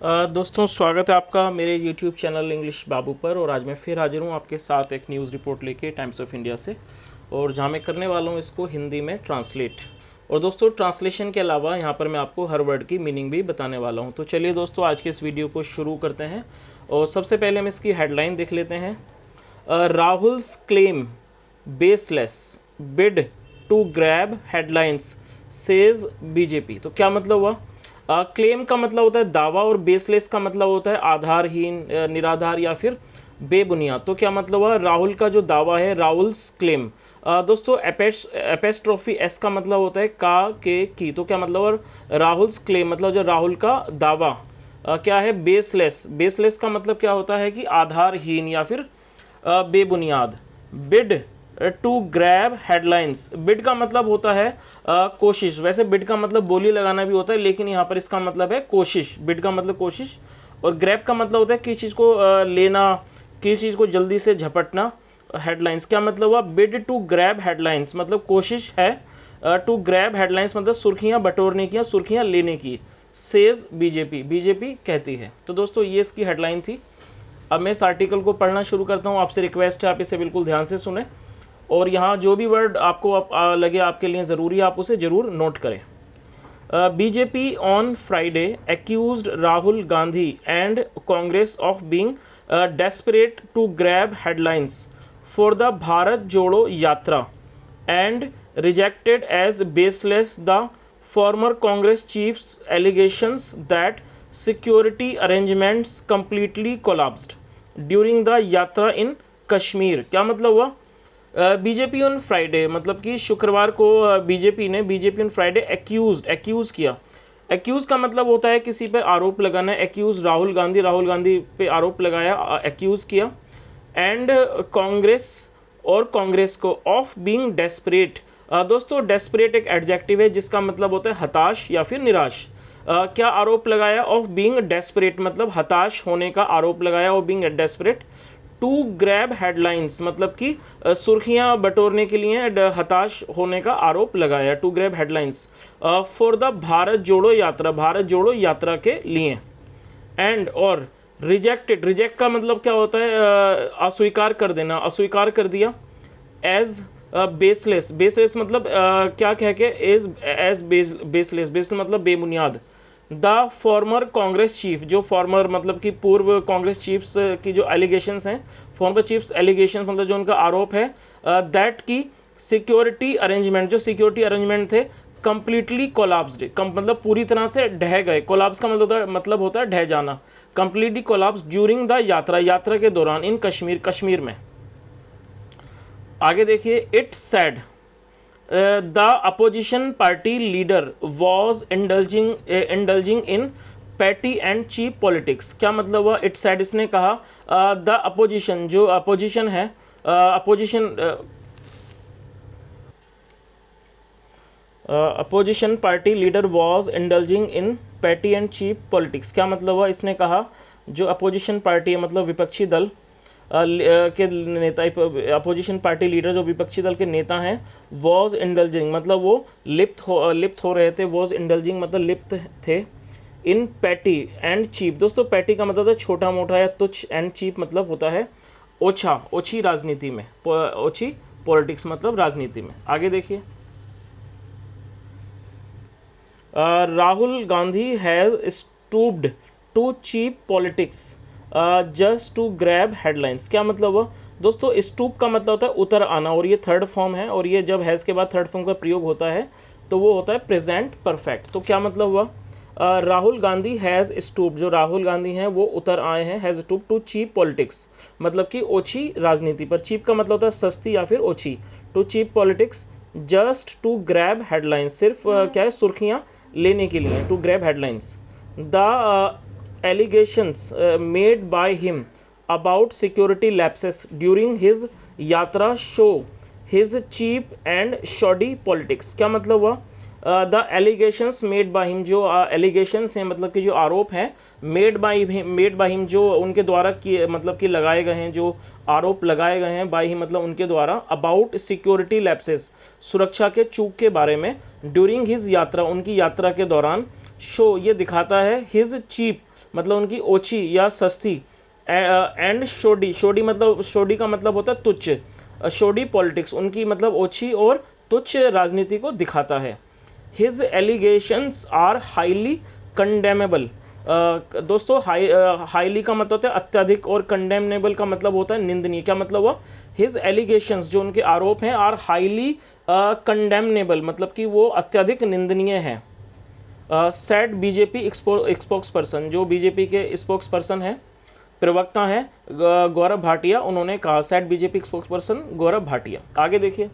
दोस्तों स्वागत है आपका मेरे YouTube चैनल इंग्लिश बाबू पर। और आज मैं फिर हाजिर हूँ आपके साथ एक न्यूज़ रिपोर्ट लेके टाइम्स ऑफ इंडिया से, और जहाँ मैं करने वाला हूँ इसको हिंदी में ट्रांसलेट। और दोस्तों ट्रांसलेशन के अलावा यहाँ पर मैं आपको हर वर्ड की मीनिंग भी बताने वाला हूँ। तो चलिए दोस्तों आज के इस वीडियो को शुरू करते हैं। और सबसे पहले हम इसकी हेडलाइन देख लेते हैं। Rahul's claim baseless bid to grab headlines says BJP. तो क्या मतलब हुआ? क्लेम का मतलब होता है दावा, और बेसलेस का मतलब होता है आधारहीन, निराधार या फिर बेबुनियाद। तो क्या मतलब हुआ? राहुल का जो दावा है, राहुल्स क्लेम। दोस्तों एपेस्ट्रोफी एस का मतलब होता है का के की। तो क्या मतलब हुआ? राहुल्स क्लेम मतलब जो राहुल का दावा क्या है? बेसलेस। बेसलेस का मतलब क्या होता है कि आधारहीन या फिर बेबुनियाद। Bid to grab headlines. Bid का मतलब होता है कोशिश। वैसे बिड का मतलब बोली लगाना भी होता है, लेकिन यहाँ पर इसका मतलब है कोशिश। बिड का मतलब कोशिश, और ग्रैब का मतलब होता है किसी चीज़ को लेना, किसी चीज़ को जल्दी से झपटना। हेडलाइंस क्या मतलब हुआ? बिड टू ग्रैब हेडलाइंस मतलब कोशिश है। टू ग्रैब हेडलाइंस मतलब सुर्खियाँ बटोरने की या सुर्खियाँ लेने की। सेज बीजेपी, बीजेपी कहती है। तो दोस्तों ये इसकी हेडलाइन थी। अब मैं इस आर्टिकल को पढ़ना शुरू करता हूँ। आपसे रिक्वेस्ट है आप इसे बिल्कुल ध्यान से सुने, और यहाँ जो भी वर्ड आपको लगे आपके लिए ज़रूरी है आप उसे ज़रूर नोट करें। BJP on Friday accused Rahul Gandhi and Congress of being desperate to grab headlines for the Bharat Jodo यात्रा and rejected as baseless the former Congress chief's allegations that security arrangements completely collapsed during the यात्रा in कश्मीर। क्या मतलब हुआ? BJP on Friday मतलब कि शुक्रवार को BJP on Friday accuse किया। एक्यूज़ का मतलब होता है किसी पे आरोप लगाना। एक्यूज़ राहुल गांधी पे आरोप लगाया, एक्यूज़ किया। एंड कांग्रेस को ऑफ बीइंग डेस्परेट। दोस्तों डेस्परेट एक एडजेक्टिव है जिसका मतलब होता है हताश या फिर निराश। क्या आरोप लगाया? ऑफ बीइंग डेस्परेट मतलब हताश होने का आरोप लगाया। Of being desperate to grab headlines मतलब कि सुर्खियां बटोरने के लिए हताश होने का आरोप लगाया। To grab headlines for the Bharat Jodo Yatra, Bharat Jodo यात्रा के लिए। एंड और रिजेक्टेड, रिजेक्ट का मतलब क्या होता है? अस्वीकार कर देना, अस्वीकार कर दिया। एज बेसलेस, बेसलेस मतलब क्या कह के? एज बेसलेस, बेसलेस मतलब बेबुनियाद। द फॉर्मर कांग्रेस चीफ, जो फॉर्मर मतलब कि पूर्व कांग्रेस चीफ्स की जो एलिगेशंस हैं, फॉर्मर चीफ्स एलिगेशंस मतलब जो उनका आरोप है, दैट की सिक्योरिटी अरेंजमेंट, जो सिक्योरिटी अरेंजमेंट थे कंप्लीटली कोलैप्स्ड, मतलब पूरी तरह से ढह गए। कोलैप्स का मतलब होता है ढह जाना। कंप्लीटली कोलैप्स ड्यूरिंग द यात्रा, यात्रा के दौरान। इन कश्मीर, कश्मीर में। आगे देखिए। It's sad the opposition party leader was indulging in petty and cheap politics। क्या मतलब हुआ? इट्स सैड इसने कहा द अपोजिशन, जो अपोजिशन है, opposition party leader was indulging in petty and cheap politics. क्या मतलब हुआ? इसने कहा जो अपोजिशन पार्टी है मतलब विपक्षी दल के नेता, अपोजिशन पार्टी लीडर जो विपक्षी दल के नेता हैं, वॉज इंडल्जिंग मतलब वो लिप्त हो रहे थे। वॉज इंडल्जिंग मतलब लिप्त थे। इन पैटी एंड चीप, दोस्तों पैटी का मतलब है छोटा मोटा या तुच्छ, एंड चीप मतलब होता है ओछा, ओछी राजनीति में, ओछी पॉलिटिक्स मतलब राजनीति में। आगे देखिए। Rahul Gandhi has stooped to cheap politics just to grab headlines. क्या मतलब हुआ? दोस्तों स्टूप का मतलब होता है उतर आना, और ये थर्ड फॉर्म है, और ये जब हैज़ के बाद थर्ड फॉर्म का प्रयोग होता है तो वो होता है प्रेजेंट परफेक्ट। तो क्या मतलब हुआ? राहुल गांधी हैज़ स्टूप, जो राहुल गांधी हैं वो उतर आए हैं, has stoop to cheap politics मतलब कि ओछी राजनीति पर। चीप का मतलब होता है सस्ती या फिर ओछी। To cheap politics just to grab headlines, सिर्फ क्या है? सुर्खियाँ लेने के लिए। To grab headlines. The allegations made by him about security lapses during his yatra show his cheap and shoddy politics। क्या मतलब हुआ? The allegations made by him, जो एलिगेशंस हैं मतलब कि जो आरोप हैं, मेड बाय हिम जो उनके द्वारा किए मतलब कि लगाए गए हैं, जो आरोप लगाए गए हैं, बाय हिम मतलब उनके द्वारा, अबाउट सिक्योरिटी लैप्सेस सुरक्षा के चूक के बारे में, ड्यूरिंग हिज यात्रा उनकी यात्रा के दौरान, शो ये दिखाता है, हिज चीप मतलब उनकी ओछी या सस्ती, एंड शोडी, शोडी मतलब, शोडी का मतलब होता है तुच्छ, शोडी पॉलिटिक्स, उनकी मतलब ओछी और तुच्छ राजनीति को दिखाता है। His allegations are highly condemnable. दोस्तों हाईली का मतलब होता है अत्यधिक, और कंडेमनेबल का मतलब होता है निंदनीय। क्या मतलब हुआ? हिज एलिगेशंस, जो उनके आरोप हैं, आर हाईली कंडेमनेबल, मतलब कि वो अत्यधिक निंदनीय है। सेड बीजेपी स्पोक्स पर्सन, जो बीजेपी के स्पोक्स पर्सन हैं, प्रवक्ता हैं, गौरव भाटिया, उन्होंने कहा। Said BJP spokes person Gaurav Bhatia. आगे देखिए,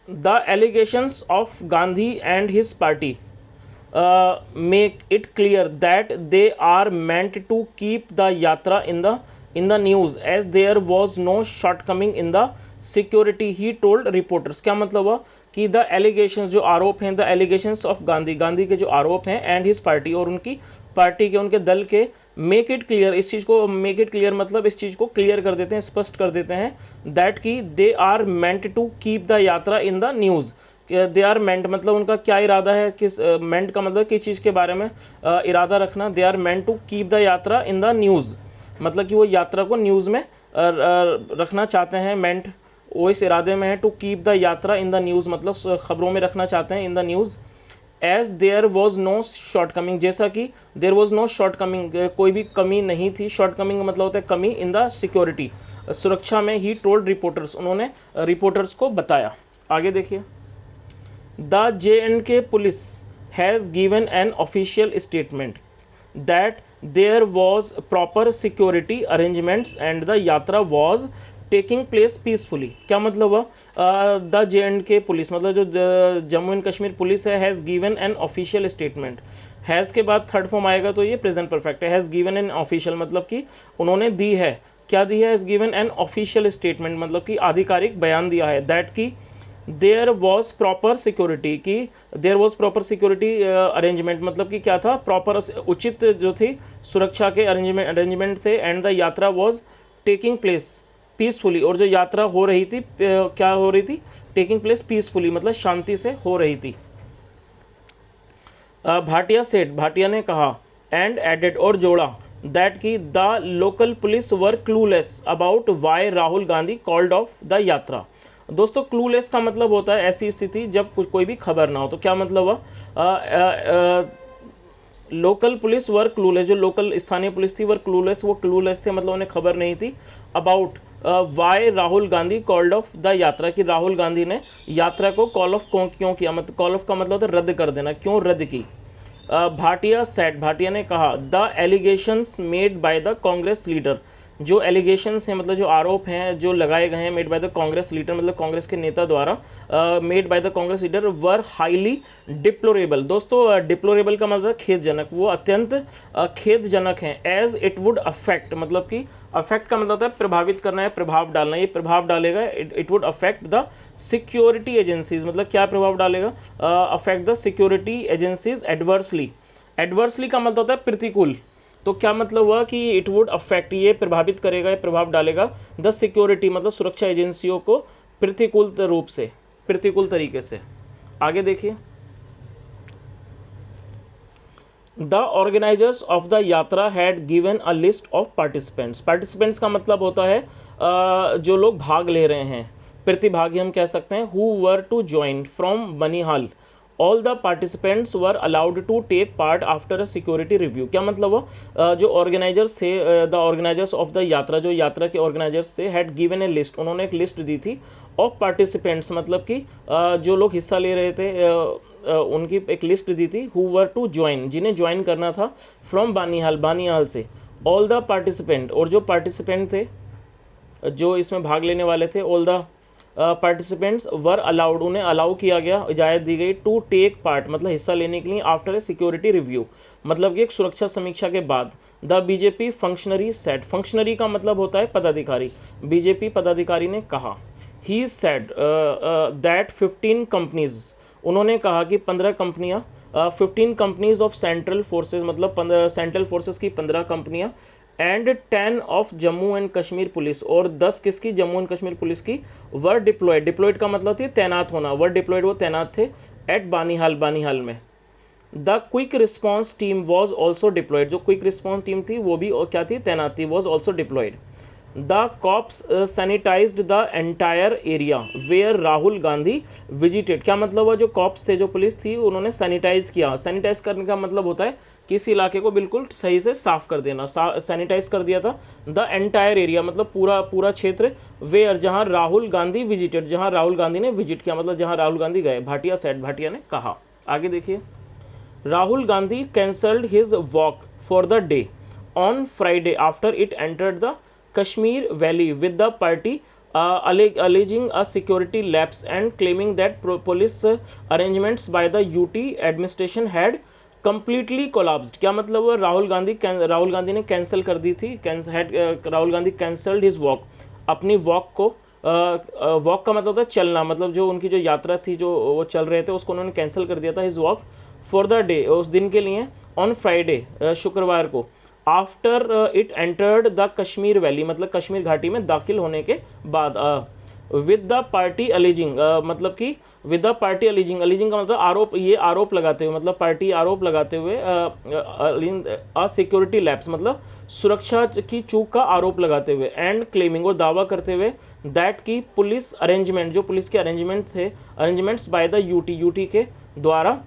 the allegations of Gandhi and his party make it clear that they are meant to keep the yatra in the news as there was no shortcoming in the security, he told reporters। क्या मतलब हुआ कि the allegations, जो आरोप हैं, the allegations of Gandhi, Gandhi के जो आरोप हैं, एंड हिज पार्टी, और उनकी पार्टी के, उनके दल के, मेक इट क्लियर, इस चीज़ को, मेक इट क्लियर मतलब इस चीज़ को क्लियर कर देते हैं, स्पष्ट कर देते हैं, दैट कि they are meant to keep the yatra in the news. They are meant मतलब उनका क्या इरादा है, किस, मेंट का मतलब किस चीज़ के बारे में इरादा रखना। They are meant to keep the yatra in the news, मतलब कि वो यात्रा को न्यूज़ में रखना चाहते हैं। मेंट वो इस इरादे में है, to keep the yatra in the news मतलब खबरों में रखना चाहते हैं, in the news. As there was no shortcoming, जैसा कि there was no shortcoming, कोई भी कमी नहीं थी। शॉर्ट कमिंग मतलब होता है कमी, इन द सिक्योरिटी, सुरक्षा में। ही टोल्ड रिपोर्टर्स, उन्होंने रिपोर्टर्स को बताया। आगे देखिए, the JNK police has given an official statement that there was proper security arrangements and the yatra was taking place peacefully. क्या मतलब हुआ? द JNK पुलिस मतलब जो जम्मू एंड कश्मीर पुलिस है, has given an official statement. Has के बाद third form आएगा तो ये प्रेजेंट परफेक्ट है। हैज़ गिवन एन ऑफिशियल मतलब कि उन्होंने दी है। क्या दी है? Has given an official statement मतलब कि आधिकारिक बयान दिया है, दैट की देयर वॉज प्रॉपर सिक्योरिटी, की there was proper security arrangement मतलब कि क्या था? प्रॉपर उचित जो थी सुरक्षा के अरेंजमेंट थे, and the yatra was taking place peacefully, और जो यात्रा हो रही थी, क्या हो रही थी? टेकिंग प्लेस पीसफुली मतलब शांति से हो रही थी। भाटिया सेड, भाटिया ने कहा, एंड एडेड और जोड़ा, दैट की the local police were clueless about why Rahul Gandhi called off the yatra. दोस्तों क्लूलेस का मतलब होता है ऐसी स्थिति जब कोई भी खबर ना हो। तो क्या मतलब हुआ? लोकल पुलिस वर क्लूलेस, जो लोकल स्थानीय पुलिस थी वर क्लूलेस, वो क्लूलेस थे मतलब उन्हें खबर नहीं थी। About why Rahul Gandhi called off the yatra, कि राहुल गांधी ने यात्रा को कॉल ऑफ क्यों किया, मतलब कॉल ऑफ का मतलब होता है रद्द कर देना, क्यों रद्द की। भाटिया सेड, भाटिया ने कहा, the allegations made by the Congress leader, जो एलिगेशंस हैं मतलब जो आरोप हैं जो लगाए गए हैं, made by the Congress leader मतलब कांग्रेस के नेता द्वारा, made by the Congress leader, were highly deplorable. दोस्तों डिप्लोरेबल का मतलब खेदजनक, वो अत्यंत खेदजनक हैं। एज इट वुड अफेक्ट मतलब कि अफेक्ट का मतलब होता है प्रभावित करना है, प्रभाव डालना, ये प्रभाव डालेगा। It would affect the security agencies मतलब क्या प्रभाव डालेगा? Affect the security agencies adversely. Adversely का मतलब होता है प्रतिकूल। तो क्या मतलब हुआ कि इट वुड अफेक्ट, ये प्रभावित करेगा, ये प्रभाव डालेगा, द सिक्योरिटी मतलब सुरक्षा एजेंसियों को प्रतिकूल रूप से, प्रतिकूल तरीके से। आगे देखिए, द ऑर्गेनाइजर्स ऑफ द यात्रा had given a list of participants. Participants का मतलब होता है जो लोग भाग ले रहे हैं, प्रतिभागी हम कह सकते हैं। Who were to join from Banihal, all the participants were allowed to take part after a security review. क्या मतलब वो जो ऑर्गेनाइजर्स थे, द ऑर्गेनाइजर्स ऑफ द यात्रा, जो यात्रा के ऑर्गेनाइजर्स थे, हैड गिवन ए लिस्ट, उन्होंने एक लिस्ट दी थी, ऑफ पार्टिसिपेंट्स मतलब कि जो लोग हिस्सा ले रहे थे, उनकी एक लिस्ट दी थी। हु वर टू ज्वाइन, जिन्हें ज्वाइन करना था, फ्रॉम बानिहाल, बानिहाल से। ऑल द पार्टिसिपेंट, और जो पार्टिसिपेंट थे जो इसमें भाग लेने वाले थे, all the participants were allowed, उन्हें अलाउ किया गया, इजाज़त दी गई, टू टेक पार्ट मतलब हिस्सा लेने के लिए, आफ्टर ए सिक्योरिटी रिव्यू मतलब कि एक सुरक्षा समीक्षा के बाद। The BJP functionary said, functionary का मतलब होता है पदाधिकारी, बीजेपी पदाधिकारी ने कहा, ही सेड दैट 15 कंपनीज, उन्होंने कहा कि 15 कंपनियाँ, 15 कंपनीज ऑफ सेंट्रल फोर्सेज मतलब सेंट्रल फोर्सेज की 15 कंपनियाँ, and 10 of Jammu and Kashmir police, और 10 किसकी? जम्मू एंड कश्मीर पुलिस की, वर डिप्लॉयड, डिप्लॉयड का मतलब थी तैनात होना, वर डिप्लॉयड वो तैनात थे, एट बानीहाल में। The quick response team was also deployed, जो क्विक रिस्पॉन्स टीम थी वो भी क्या थी, तैनात थी, was also deployed. The cops sanitised the entire area where Rahul Gandhi visited, क्या मतलब हुआ, जो कॉप्स थे, जो पुलिस थी, उन्होंने सैनिटाइज किया। सैनिटाइज करने का मतलब होता है किसी इलाके को बिल्कुल सही से साफ कर देना, सैनिटाइज कर दिया था। द एंटायर एरिया मतलब पूरा क्षेत्र, वेयर जहां राहुल गांधी विजिटेड, जहां राहुल गांधी ने विजिट किया, मतलब जहां राहुल गांधी गए। भाटिया सेड, भाटिया ने कहा। आगे देखिए, Rahul Gandhi cancelled his walk for the day on Friday after it entered the Kashmir Valley with the party alleging a security lapse and claiming that police arrangements by the UT administration had completely collapsed। क्या मतलब हुआ, राहुल गांधी ने cancel कर दी थी, Rahul Gandhi cancelled his walk, अपनी walk को, walk का मतलब होता है चलना, मतलब जो उनकी जो यात्रा थी, जो वो चल रहे थे, उसको उन्होंने कैंसिल कर दिया था, his walk for the day, उस दिन के लिए, ऑन फ्राइडे शुक्रवार को, after it entered the Kashmir valley मतलब कश्मीर घाटी में दाखिल होने के बाद, विद द पार्टी अलीजिंग मतलब कि विद द पार्टी अलीजिंग, अलीजिंग का मतलब आरोप, ये आरोप लगाते हुए, मतलब पार्टी आरोप लगाते हुए, सिक्योरिटी लैप्स मतलब सुरक्षा की चूक का आरोप लगाते हुए, एंड क्लेमिंग और दावा करते हुए, दैट की पुलिस अरेंजमेंट, जो पुलिस के अरेंजमेंट थे, अरेंजमेंट्स बाय द यूटी के द्वारा,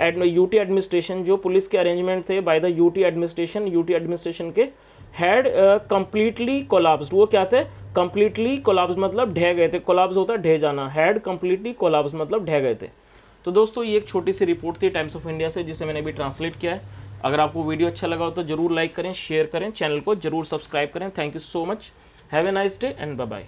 यूटी एडमिनिस्ट्रेशन, जो पुलिस के अरेंजमेंट थे बाय द यूटी एडमिनिस्ट्रेशन के, हैड कंप्लीटली कोलैप्स्ड, वो क्या थे, कंप्लीटली कोलैप्स्ड मतलब ढह गए थे, कोलैप्स होता है ढह जाना, हैड कंप्लीटली कोलैप्स्ड मतलब ढह गए थे। तो दोस्तों ये एक छोटी सी रिपोर्ट थी टाइम्स ऑफ इंडिया से, जिसे मैंने अभी ट्रांसलेट किया है। अगर आपको वीडियो अच्छा लगा हो तो जरूर लाइक करें, शेयर करें, चैनल को जरूर सब्सक्राइब करें। Thank you so much, have a nice day and bye bye.